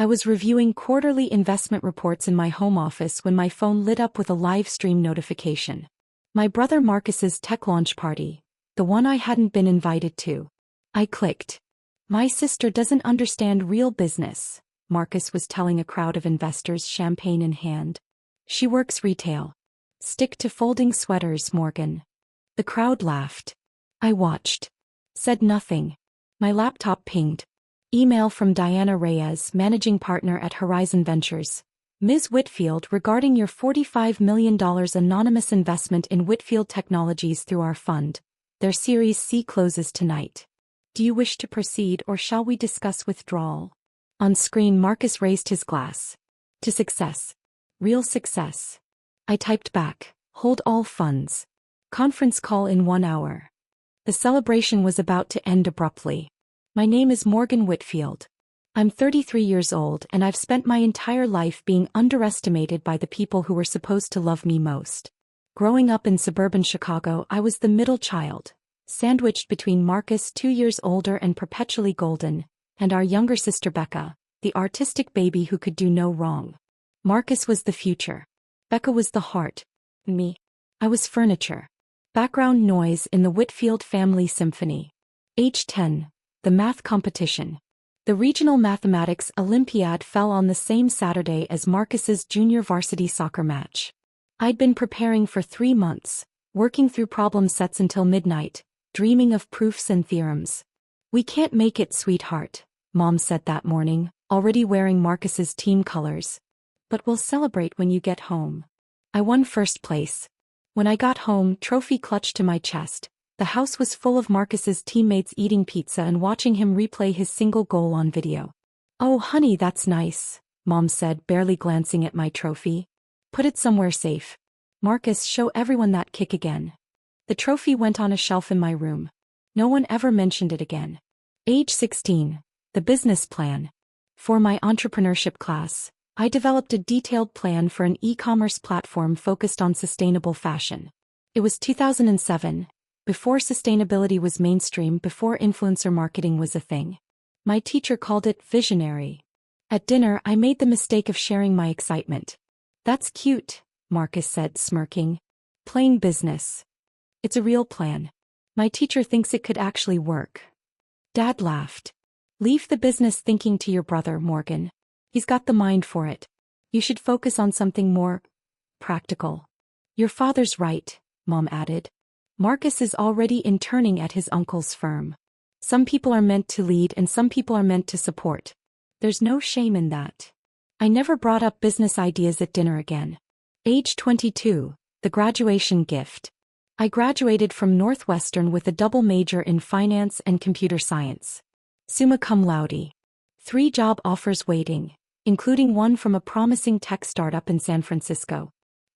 I was reviewing quarterly investment reports in my home office when my phone lit up with a live stream notification. My brother Marcus's tech launch party, the one I hadn't been invited to. I clicked. My sister doesn't understand real business, Marcus was telling a crowd of investors, champagne in hand. She works retail. Stick to folding sweaters, Morgan. The crowd laughed. I watched. Said nothing. My laptop pinged. Email from Diana Reyes, managing partner at Horizon Ventures. Ms. Whitfield, regarding your $45 million anonymous investment in Whitfield Technologies through our fund. Their Series C closes tonight. Do you wish to proceed or shall we discuss withdrawal? On screen, Marcus raised his glass. To success. Real success. I typed back, hold all funds. Conference call in 1 hour. The celebration was about to end abruptly. My name is Morgan Whitfield. I'm 33 years old and I've spent my entire life being underestimated by the people who were supposed to love me most. Growing up in suburban Chicago, I was the middle child, sandwiched between Marcus, 2 years older and perpetually golden, and our younger sister Becca, the artistic baby who could do no wrong. Marcus was the future. Becca was the heart. Me. I was furniture. Background noise in the Whitfield family symphony. Age 10. The math competition. The regional mathematics Olympiad fell on the same Saturday as Marcus's junior varsity soccer match. I'd been preparing for 3 months, working through problem sets until midnight, dreaming of proofs and theorems. We can't make it, sweetheart, Mom said that morning, already wearing Marcus's team colors. But we'll celebrate when you get home. I won first place. When I got home, trophy clutched to my chest, the house was full of Marcus's teammates eating pizza and watching him replay his single goal on video. Oh honey, that's nice, Mom said, barely glancing at my trophy. Put it somewhere safe. Marcus, show everyone that kick again. The trophy went on a shelf in my room. No one ever mentioned it again. Age 16. The business plan. For my entrepreneurship class, I developed a detailed plan for an e-commerce platform focused on sustainable fashion. It was 2007, before sustainability was mainstream, before influencer marketing was a thing. My teacher called it visionary. At dinner, I made the mistake of sharing my excitement. That's cute, Marcus said, smirking. Playing business. It's a real plan. My teacher thinks it could actually work. Dad laughed. Leave the business thinking to your brother, Morgan. He's got the mind for it. You should focus on something more practical. Your father's right, Mom added. Marcus is already interning at his uncle's firm. Some people are meant to lead and some people are meant to support. There's no shame in that. I never brought up business ideas at dinner again. Age 22, the graduation gift. I graduated from Northwestern with a double major in finance and computer science. Summa cum laude. 3 job offers waiting, including one from a promising tech startup in San Francisco.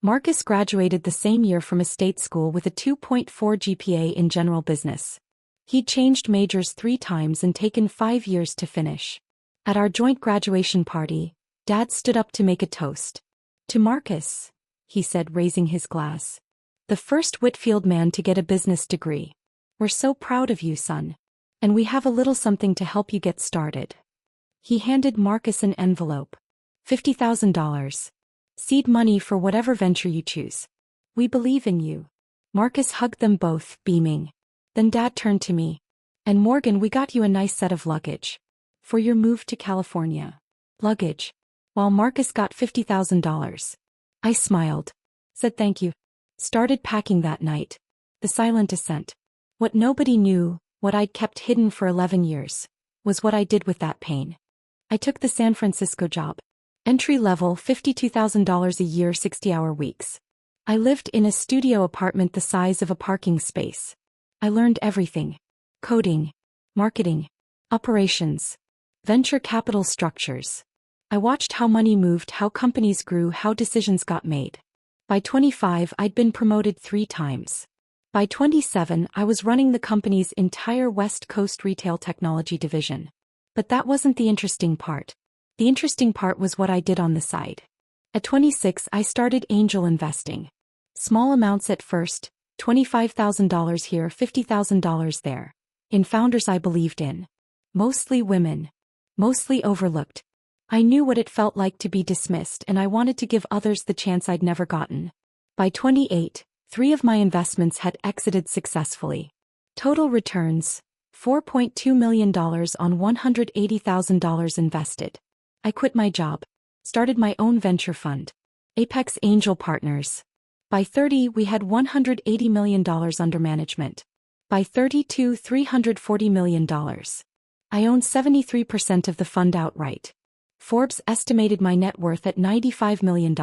Marcus graduated the same year from a state school with a 2.4 GPA in general business. He'd changed majors 3 times and taken 5 years to finish. At our joint graduation party, Dad stood up to make a toast. To Marcus, he said, raising his glass. The first Whitfield man to get a business degree. We're so proud of you, son. And we have a little something to help you get started. He handed Marcus an envelope. $50,000. Seed money for whatever venture you choose. We believe in you. Marcus hugged them both, beaming. Then Dad turned to me. And Morgan, we got you a nice set of luggage. For your move to California. Luggage. While Marcus got $50,000. I smiled. Said thank you. Started packing that night. The silent ascent. What nobody knew, what I'd kept hidden for 11 years, was what I did with that pain. I took the San Francisco job. Entry level, $52,000 a year, 60-hour weeks. I lived in a studio apartment the size of a parking space. I learned everything. Coding. Marketing. Operations. Venture capital structures. I watched how money moved, how companies grew, how decisions got made. By 25, I'd been promoted 3 times. By 27, I was running the company's entire West Coast retail technology division. But that wasn't the interesting part. The interesting part was what I did on the side. At 26, I started angel investing. Small amounts at first, $25,000 here, $50,000 there. In founders I believed in. Mostly women. Mostly overlooked. I knew what it felt like to be dismissed, and I wanted to give others the chance I'd never gotten. By 28, 3 of my investments had exited successfully. Total returns, $4.2 million on $180,000 invested. I quit my job. Started my own venture fund. Apex Angel Partners. By 30, we had $180 million under management. By 32, $340 million. I own 73% of the fund outright. Forbes estimated my net worth at $95 million.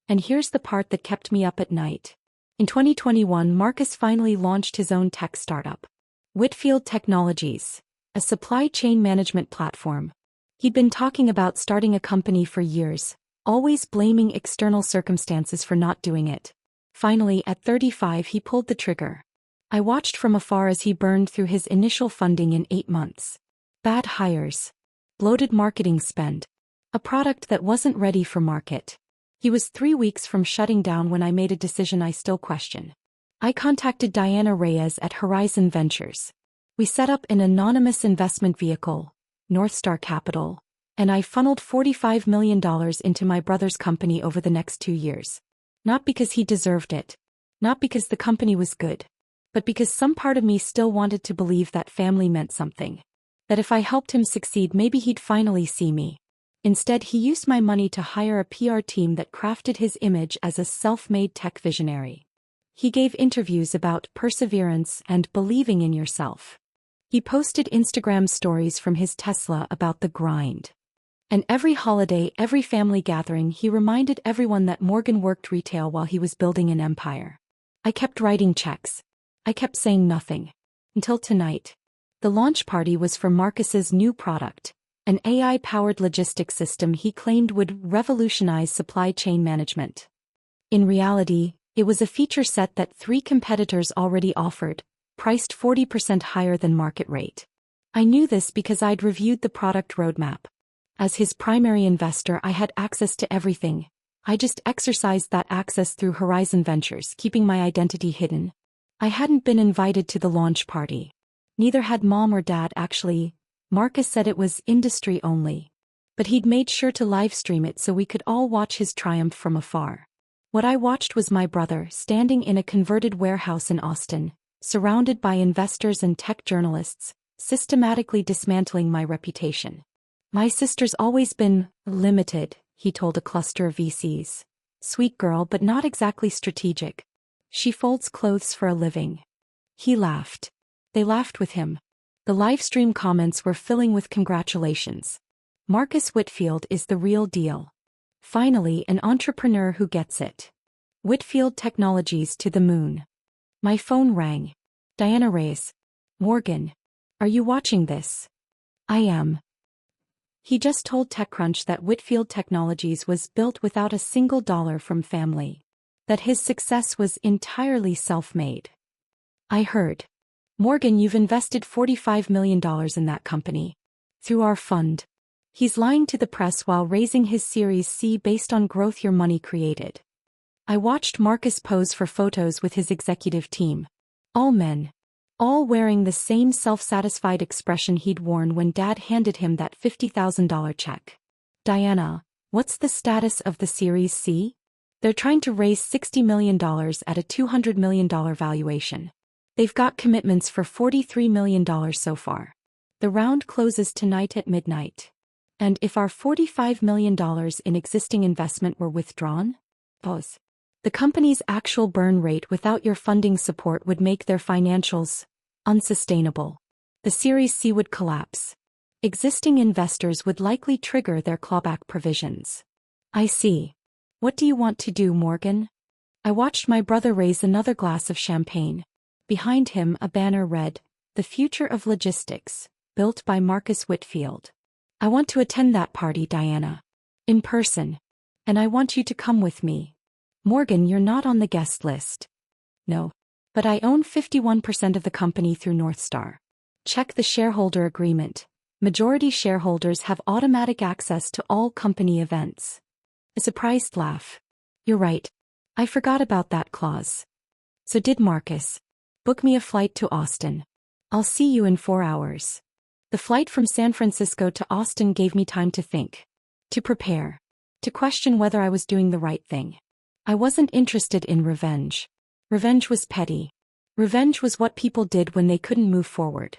And here's the part that kept me up at night. In 2021, Marcus finally launched his own tech startup. Whitfield Technologies, a supply chain management platform. He'd been talking about starting a company for years, always blaming external circumstances for not doing it. Finally, at 35, he pulled the trigger. I watched from afar as he burned through his initial funding in 8 months. Bad hires. Bloated marketing spend. A product that wasn't ready for market. He was 3 weeks from shutting down when I made a decision I still question. I contacted Diana Reyes at Horizon Ventures. We set up an anonymous investment vehicle, Northstar Capital, and I funneled $45 million into my brother's company over the next 2 years. Not because he deserved it. Not because the company was good. But because some part of me still wanted to believe that family meant something. That if I helped him succeed, maybe he'd finally see me. Instead, he used my money to hire a PR team that crafted his image as a self-made tech visionary. He gave interviews about perseverance and believing in yourself. He posted Instagram stories from his Tesla about the grind. And every holiday, every family gathering, he reminded everyone that Morgan worked retail while he was building an empire. I kept writing checks. I kept saying nothing. Until tonight. The launch party was for Marcus's new product, an AI-powered logistics system he claimed would revolutionize supply chain management. In reality, it was a feature set that 3 competitors already offered, priced 40% higher than market rate. I knew this because I'd reviewed the product roadmap. As his primary investor, I had access to everything. I just exercised that access through Horizon Ventures, keeping my identity hidden. I hadn't been invited to the launch party. Neither had Mom or Dad actually. Marcus said it was industry only. But he'd made sure to livestream it so we could all watch his triumph from afar. What I watched was my brother standing in a converted warehouse in Austin, surrounded by investors and tech journalists, systematically dismantling my reputation. My sister's always been limited, he told a cluster of VCs. Sweet girl, but not exactly strategic. She folds clothes for a living. He laughed. They laughed with him. The livestream comments were filling with congratulations. Marcus Whitfield is the real deal. Finally, an entrepreneur who gets it. Whitfield Technologies to the moon. My phone rang. Diana Reyes. Morgan. Are you watching this? I am. He just told TechCrunch that Whitfield Technologies was built without a single dollar from family. That his success was entirely self-made. I heard. Morgan, you've invested $45 million in that company. Through our fund. He's lying to the press while raising his Series C based on growth your money created. I watched Marcus pose for photos with his executive team. All men. All wearing the same self-satisfied expression he'd worn when Dad handed him that $50,000 check. Diana, what's the status of the Series C? They're trying to raise $60 million at a $200 million valuation. They've got commitments for $43 million so far. The round closes tonight at midnight. And if our $45 million in existing investment were withdrawn? Pause. The company's actual burn rate without your funding support would make their financials unsustainable. The Series C would collapse. Existing investors would likely trigger their clawback provisions. I see. What do you want to do, Morgan? I watched my brother raise another glass of champagne. Behind him a banner read, "The Future of Logistics, built by Marcus Whitfield." I want to attend that party, Diana. In person. And I want you to come with me. Morgan, you're not on the guest list. No. But I own 51% of the company through Northstar. Check the shareholder agreement. Majority shareholders have automatic access to all company events. A surprised laugh. You're right. I forgot about that clause. So did Marcus. Book me a flight to Austin. I'll see you in 4 hours. The flight from San Francisco to Austin gave me time to think. To prepare. To question whether I was doing the right thing. I wasn't interested in revenge. Revenge was petty. Revenge was what people did when they couldn't move forward.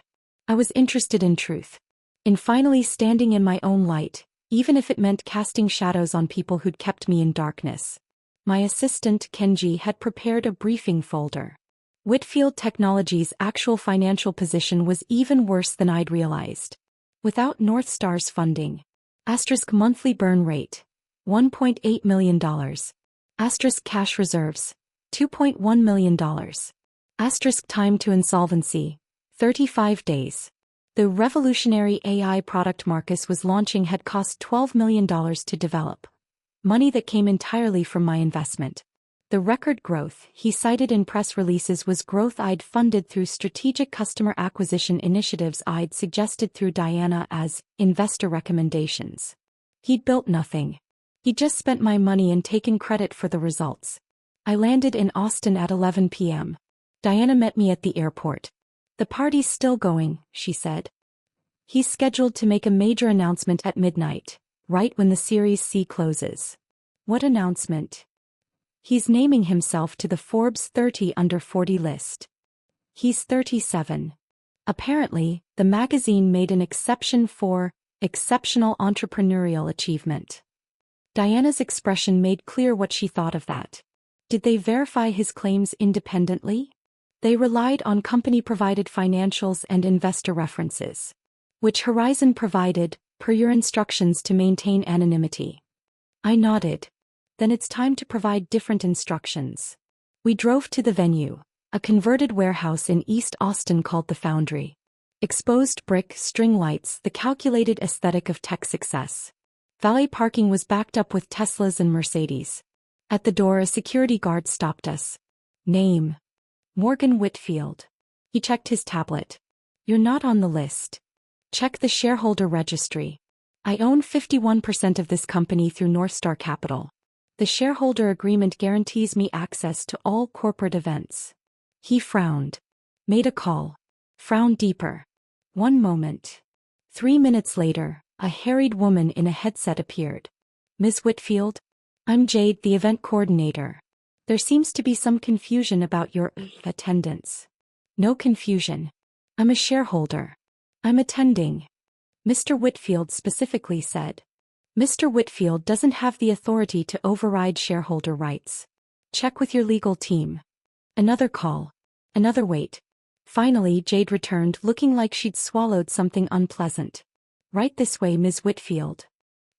I was interested in truth. In finally standing in my own light, even if it meant casting shadows on people who'd kept me in darkness. My assistant, Kenji, had prepared a briefing folder. Whitfield Technologies' actual financial position was even worse than I'd realized. Without North Star's funding. Asterisk monthly burn rate. $1.8 million. Asterisk cash reserves. $2.1 million. Asterisk time to insolvency. 35 days. The revolutionary AI product Marcus was launching had cost $12 million to develop. Money that came entirely from my investment. The record growth he cited in press releases was growth I'd funded through strategic customer acquisition initiatives I'd suggested through Diana as investor recommendations. He'd built nothing. He'd just spent my money and taken credit for the results. I landed in Austin at 11 p.m. Diana met me at the airport. The party's still going, she said. He's scheduled to make a major announcement at midnight, right when the Series C closes. What announcement? He's naming himself to the Forbes 30 under 40 list. He's 37. Apparently, the magazine made an exception for exceptional entrepreneurial achievement. Diana's expression made clear what she thought of that. Did they verify his claims independently? They relied on company-provided financials and investor references, which Horizon provided, per your instructions to maintain anonymity. I nodded. Then it's time to provide different instructions. We drove to the venue, a converted warehouse in East Austin called the Foundry. Exposed brick, string lights, the calculated aesthetic of tech success. Valet parking was backed up with Teslas and Mercedes. At the door, a security guard stopped us. Name. Morgan Whitfield. He checked his tablet. You're not on the list. Check the shareholder registry. I own 51% of this company through North Star Capital. The shareholder agreement guarantees me access to all corporate events. He frowned. Made a call. Frowned deeper. 1 moment. 3 minutes later, a harried woman in a headset appeared. Ms. Whitfield? I'm Jade, the event coordinator. There seems to be some confusion about your attendance. No confusion. I'm a shareholder. I'm attending. Mr. Whitfield specifically said. Mr. Whitfield doesn't have the authority to override shareholder rights. Check with your legal team. Another call. Another wait. Finally, Jade returned, looking like she'd swallowed something unpleasant. Right this way, Ms. Whitfield.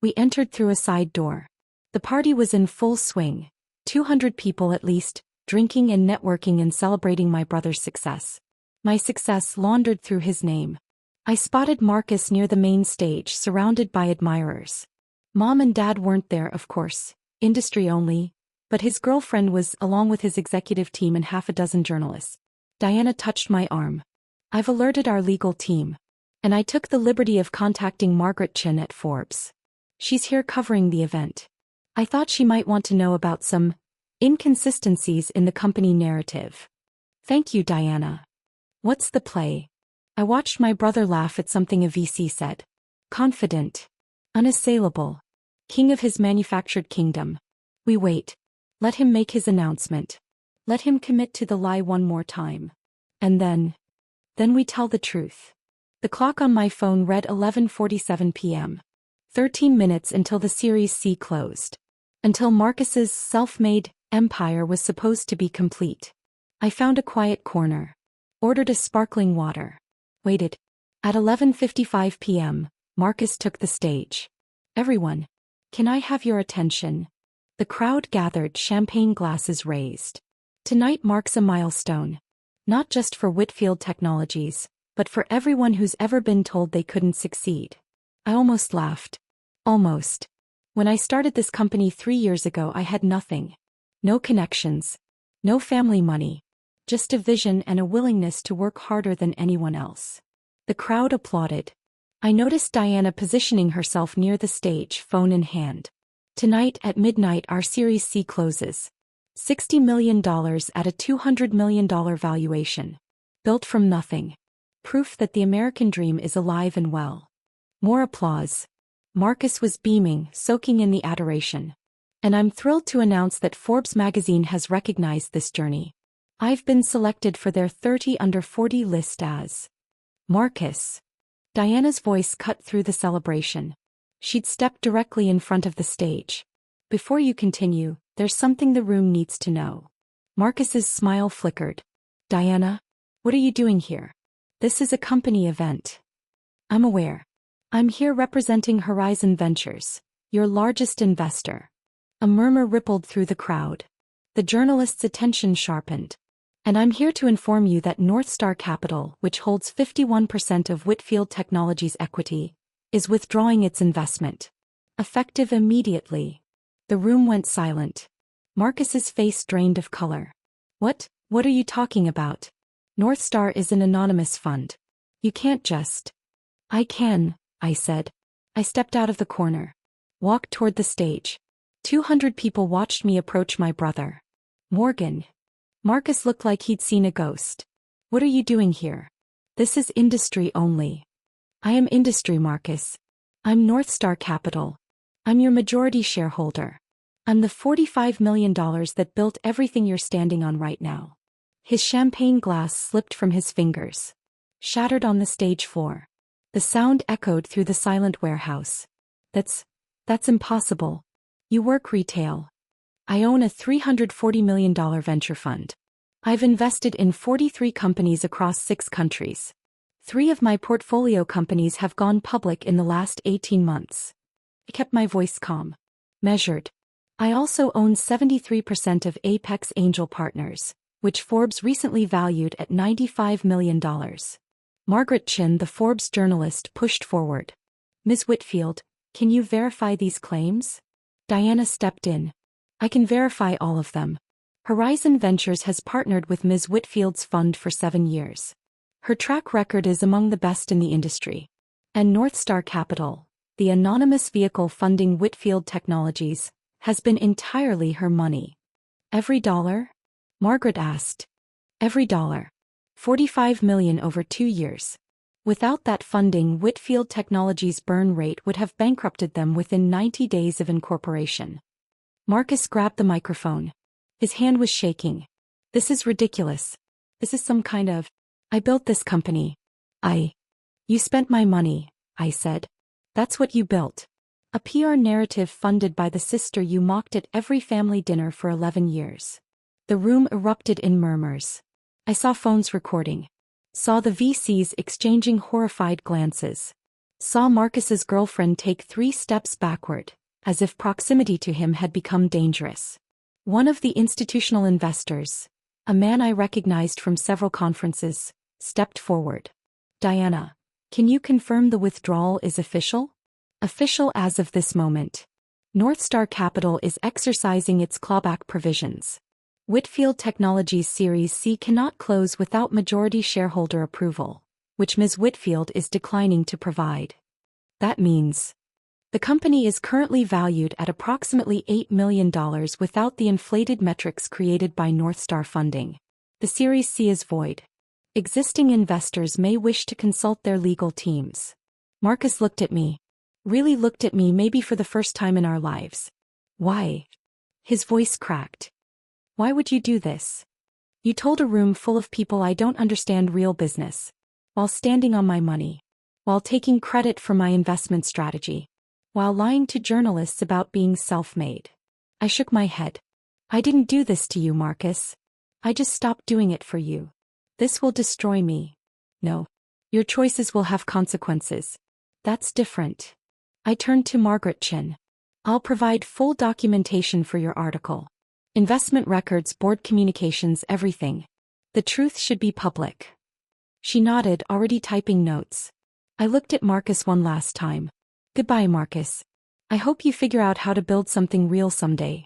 We entered through a side door. The party was in full swing. 200 people at least, drinking and networking and celebrating my brother's success. My success laundered through his name. I spotted Marcus near the main stage, surrounded by admirers. Mom and Dad weren't there, of course, industry only, but his girlfriend was, along with his executive team and half a dozen journalists. Diana touched my arm. I've alerted our legal team. And I took the liberty of contacting Margaret Chin at Forbes. She's here covering the event. I thought she might want to know about some inconsistencies in the company narrative. Thank you, Diana. What's the play? I watched my brother laugh at something a VC said. Confident. Unassailable. King of his manufactured kingdom. We wait. Let him make his announcement. Let him commit to the lie one more time. And then we tell the truth. The clock on my phone read 11:47 p.m. 13 minutes until the Series C closed. Until Marcus's self-made empire was supposed to be complete. I found a quiet corner. Ordered a sparkling water. Waited. At 11:55 p.m., Marcus took the stage. Everyone. Can I have your attention? The crowd gathered, champagne glasses raised. Tonight marks a milestone. Not just for Whitfield Technologies, but for everyone who's ever been told they couldn't succeed. I almost laughed. Almost. When I started this company 3 years ago, I had nothing. No connections. No family money. Just a vision and a willingness to work harder than anyone else. The crowd applauded. I noticed Diana positioning herself near the stage, phone in hand. Tonight at midnight our Series C closes. $60 million at a $200 million valuation. Built from nothing. Proof that the American dream is alive and well. More applause. Marcus was beaming, soaking in the adoration. And I'm thrilled to announce that Forbes magazine has recognized this journey. I've been selected for their 30 under 40 list as Marcus. Diana's voice cut through the celebration. She'd stepped directly in front of the stage. Before you continue, there's something the room needs to know. Marcus's smile flickered. Diana, what are you doing here? This is a company event. I'm aware. I'm here representing Horizon Ventures, your largest investor. A murmur rippled through the crowd. The journalist's attention sharpened. And I'm here to inform you that Northstar Capital, which holds 51% of Whitfield Technologies equity, is withdrawing its investment. Effective immediately. The room went silent. Marcus's face drained of color. What are you talking about? Northstar is an anonymous fund. You can't just. I can, I said. I stepped out of the corner. Walked toward the stage. 200 people watched me approach my brother. Morgan. Marcus looked like he'd seen a ghost. What are you doing here? This is industry only. I am industry, Marcus. I'm Northstar Capital. I'm your majority shareholder. I'm the $45 million that built everything you're standing on right now. His champagne glass slipped from his fingers. Shattered on the stage floor. The sound echoed through the silent warehouse. That's impossible. You work retail. I own a $340 million venture fund. I've invested in 43 companies across 6 countries. 3 of my portfolio companies have gone public in the last 18 months. I kept my voice calm. Measured. I also own 73% of Apex Angel Partners, which Forbes recently valued at $95 million. Margaret Chin, the Forbes journalist, pushed forward. Ms. Whitfield, can you verify these claims? Diana stepped in. I can verify all of them. Horizon Ventures has partnered with Ms. Whitfield's fund for 7 years. Her track record is among the best in the industry. And Northstar Capital, the anonymous vehicle funding Whitfield Technologies, has been entirely her money. Every dollar? Margaret asked. Every dollar. $45 million over 2 years. Without that funding, Whitfield Technologies' burn rate would have bankrupted them within 90 days of incorporation. Marcus grabbed the microphone. His hand was shaking. This is ridiculous. This is some kind of. I built this company. You spent my money, I said. That's what you built. A PR narrative funded by the sister you mocked at every family dinner for 11 years. The room erupted in murmurs. I saw phones recording. Saw the VCs exchanging horrified glances. Saw Marcus's girlfriend take 3 steps backward, as if proximity to him had become dangerous. One of the institutional investors, a man I recognized from several conferences, stepped forward. Diana, can you confirm the withdrawal is official? Official as of this moment. Northstar Capital is exercising its clawback provisions. Whitfield Technologies Series C cannot close without majority shareholder approval, which Ms. Whitfield is declining to provide. That means the company is currently valued at approximately $8 million without the inflated metrics created by Northstar funding. The Series C is void. Existing investors may wish to consult their legal teams. Marcus looked at me. Really looked at me, maybe for the first time in our lives. Why? His voice cracked. Why would you do this? You told a room full of people I don't understand real business, while standing on my money, while taking credit for my investment strategy, while lying to journalists about being self-made. I shook my head. I didn't do this to you, Marcus. I just stopped doing it for you. This will destroy me. No. Your choices will have consequences. That's different. I turned to Margaret Chin. I'll provide full documentation for your article. Investment records, board communications, everything. The truth should be public. She nodded, already typing notes. I looked at Marcus one last time. Goodbye, Marcus. I hope you figure out how to build something real someday.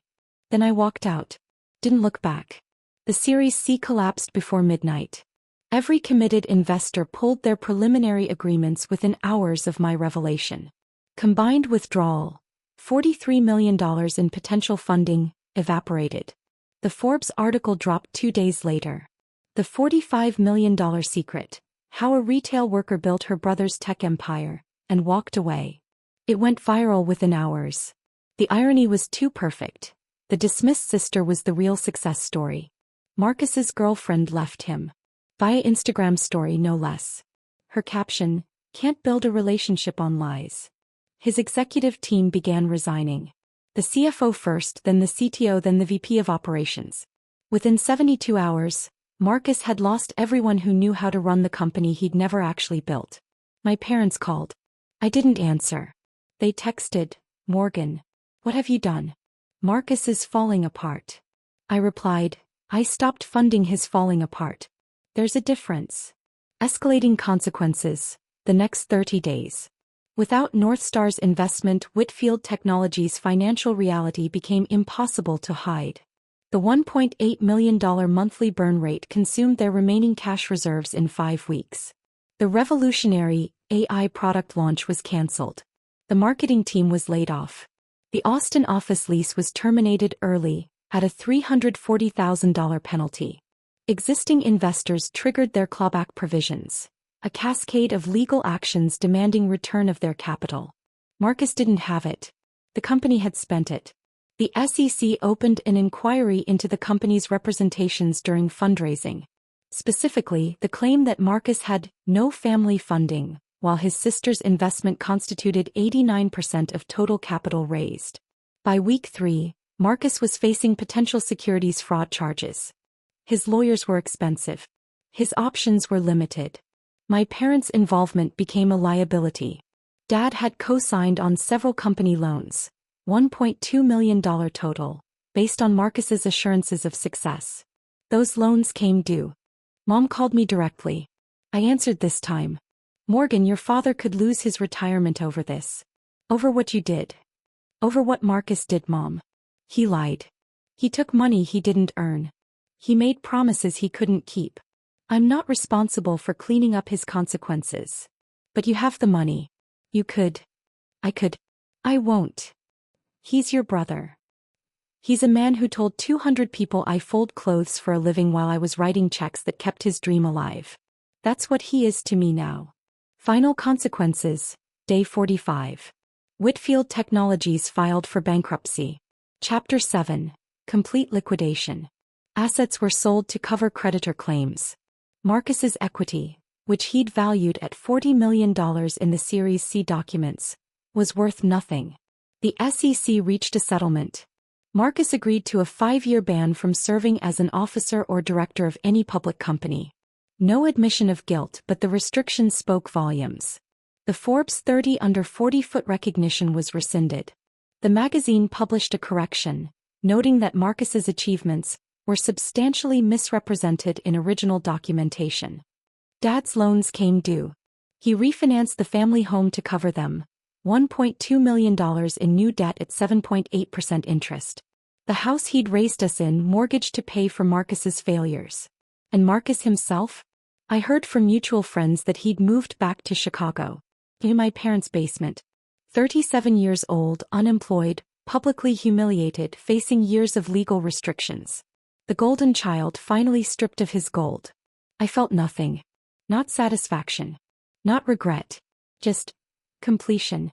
Then I walked out. Didn't look back. The Series C collapsed before midnight. Every committed investor pulled their preliminary agreements within hours of my revelation. Combined withdrawal, $43 million in potential funding, evaporated. The Forbes article dropped 2 days later. The $45 million secret, how a retail worker built her brother's tech empire, and walked away. It went viral within hours. The irony was too perfect. The dismissed sister was the real success story. Marcus's girlfriend left him. Via Instagram story no less. Her caption, "Can't build a relationship on lies." His executive team began resigning. The CFO first, then the CTO, then the VP of operations. Within 72 hours, Marcus had lost everyone who knew how to run the company he'd never actually built. My parents called. I didn't answer. They texted, "Morgan, what have you done? Marcus is falling apart." I replied, "I stopped funding his falling apart. There's a difference." Escalating consequences, the next 30 days. Without Northstar's investment, Whitfield Technologies' financial reality became impossible to hide. The $1.8 million monthly burn rate consumed their remaining cash reserves in 5 weeks. The revolutionary AI product launch was cancelled. The marketing team was laid off. The Austin office lease was terminated early, at a $340,000 penalty. Existing investors triggered their clawback provisions, a cascade of legal actions demanding return of their capital. Marcus didn't have it. The company had spent it. The SEC opened an inquiry into the company's representations during fundraising. Specifically, the claim that Marcus had no family funding, while his sister's investment constituted 89% of total capital raised. By week 3, Marcus was facing potential securities fraud charges. His lawyers were expensive. His options were limited. My parents' involvement became a liability. Dad had co-signed on several company loans, $1.2 million total, based on Marcus's assurances of success. Those loans came due. Mom called me directly. I answered this time. "Morgan, your father could lose his retirement over this." "Over what you did?" "Over what Marcus did, Mom." "He lied. He took money he didn't earn. He made promises he couldn't keep. I'm not responsible for cleaning up his consequences. But you have the money. You could." "I could." "I won't. He's your brother. He's a man who told 200 people I fold clothes for a living while I was writing checks that kept his dream alive. That's what he is to me now." Final consequences, day 45. Whitfield Technologies filed for bankruptcy. Chapter 7. Complete liquidation. Assets were sold to cover creditor claims. Marcus's equity, which he'd valued at $40 million in the Series C documents, was worth nothing. The SEC reached a settlement. Marcus agreed to a 5-year ban from serving as an officer or director of any public company. No admission of guilt, but the restrictions spoke volumes. The Forbes 30 under 40-foot recognition was rescinded. The magazine published a correction, noting that Marcus's achievements were substantially misrepresented in original documentation. Dad's loans came due. He refinanced the family home to cover them, $1.2 million in new debt at 7.8% interest. The house he'd raised us in mortgaged to pay for Marcus's failures. And Marcus himself? I heard from mutual friends that he'd moved back to Chicago. In my parents' basement. 37 years old, unemployed, publicly humiliated, facing years of legal restrictions. The golden child finally stripped of his gold. I felt nothing. Not satisfaction. Not regret. Just completion.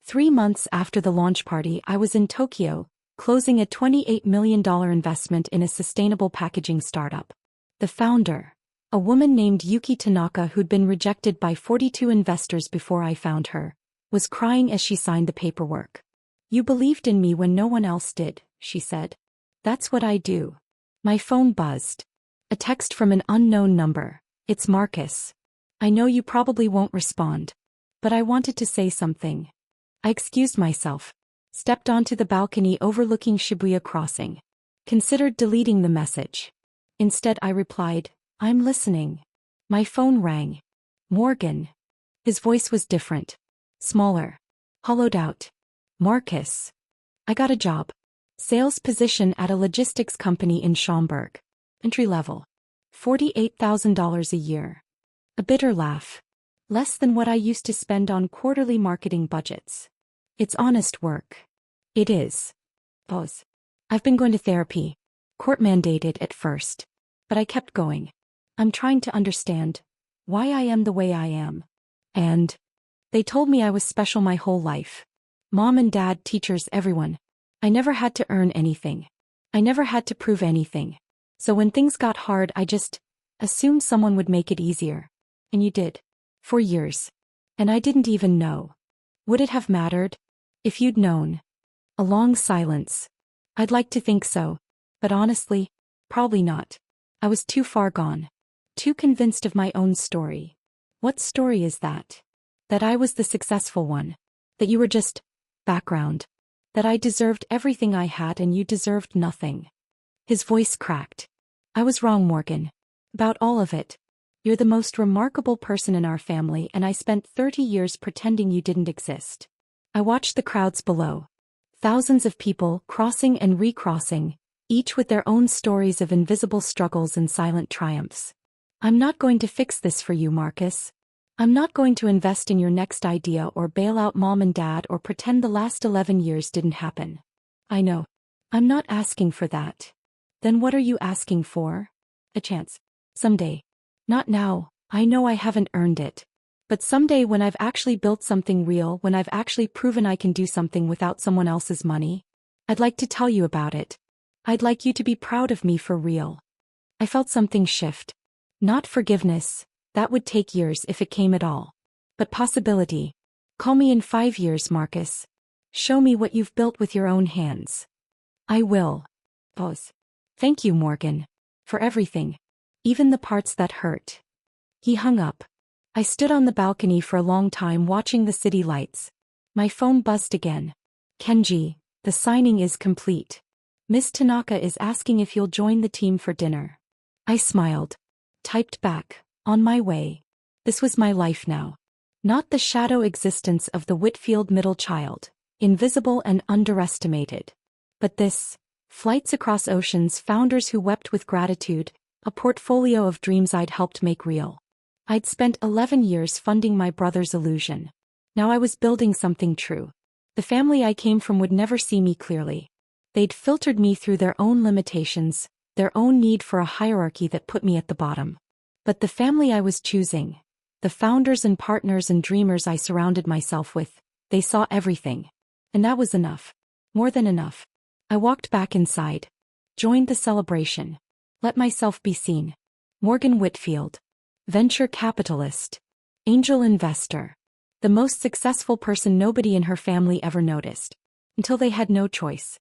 3 months after the launch party, I was in Tokyo, closing a $28 million investment in a sustainable packaging startup. The founder, a woman named Yuki Tanaka who'd been rejected by 42 investors before I found her, was crying as she signed the paperwork. "You believed in me when no one else did," she said. "That's what I do." My phone buzzed. A text from an unknown number. "It's Marcus. I know you probably won't respond. But I wanted to say something." I excused myself. Stepped onto the balcony overlooking Shibuya Crossing. Considered deleting the message. Instead I replied, "I'm listening." My phone rang. "Morgan." His voice was different. Smaller. Hollowed out. "Marcus. I got a job. Sales position at a logistics company in Schaumburg. Entry level. $48,000 a year." A bitter laugh. "Less than what I used to spend on quarterly marketing budgets." "It's honest work." "It is." Pause. "I've been going to therapy. Court mandated at first. But I kept going. I'm trying to understand why I am the way I am. And they told me I was special my whole life. Mom and dad, teachers, everyone. I never had to earn anything. I never had to prove anything. So when things got hard, I just assumed someone would make it easier. And you did. For years. And I didn't even know. Would it have mattered? If you'd known. A long silence. I'd like to think so. But honestly, probably not. I was too far gone. Too convinced of my own story. What story is that? That I was the successful one. That you were just background. That I deserved everything I had and you deserved nothing. His voice cracked. I was wrong, Morgan. About all of it. You're the most remarkable person in our family, and I spent 30 years pretending you didn't exist. I watched the crowds below. Thousands of people crossing and recrossing, each with their own stories of invisible struggles and silent triumphs. I'm not going to fix this for you, Marcus. I'm not going to invest in your next idea or bail out mom and dad or pretend the last 11 years didn't happen. I know. I'm not asking for that. Then what are you asking for? A chance. Someday. Not now, I know I haven't earned it. But someday when I've actually built something real, when I've actually proven I can do something without someone else's money, I'd like to tell you about it. I'd like you to be proud of me for real. I felt something shift. Not forgiveness, that would take years if it came at all. But possibility. Call me in 5 years, Marcus. Show me what you've built with your own hands. I will. Pause. Thank you, Morgan. For everything. Even the parts that hurt. He hung up. I stood on the balcony for a long time watching the city lights. My phone buzzed again. Kenji, the signing is complete. Miss Tanaka is asking if you'll join the team for dinner. I smiled. Typed back, on my way. This was my life now. Not the shadow existence of the Whitfield middle child, invisible and underestimated. But this, flights across oceans, founders who wept with gratitude, a portfolio of dreams I'd helped make real. I'd spent 11 years funding my brother's illusion. Now I was building something true. The family I came from would never see me clearly. They'd filtered me through their own limitations, their own need for a hierarchy that put me at the bottom. But the family I was choosing, the founders and partners and dreamers I surrounded myself with, they saw everything. And that was enough. More than enough. I walked back inside. Joined the celebration. Let myself be seen. Morgan Whitfield. Venture capitalist. Angel investor. The most successful person nobody in her family ever noticed. Until they had no choice.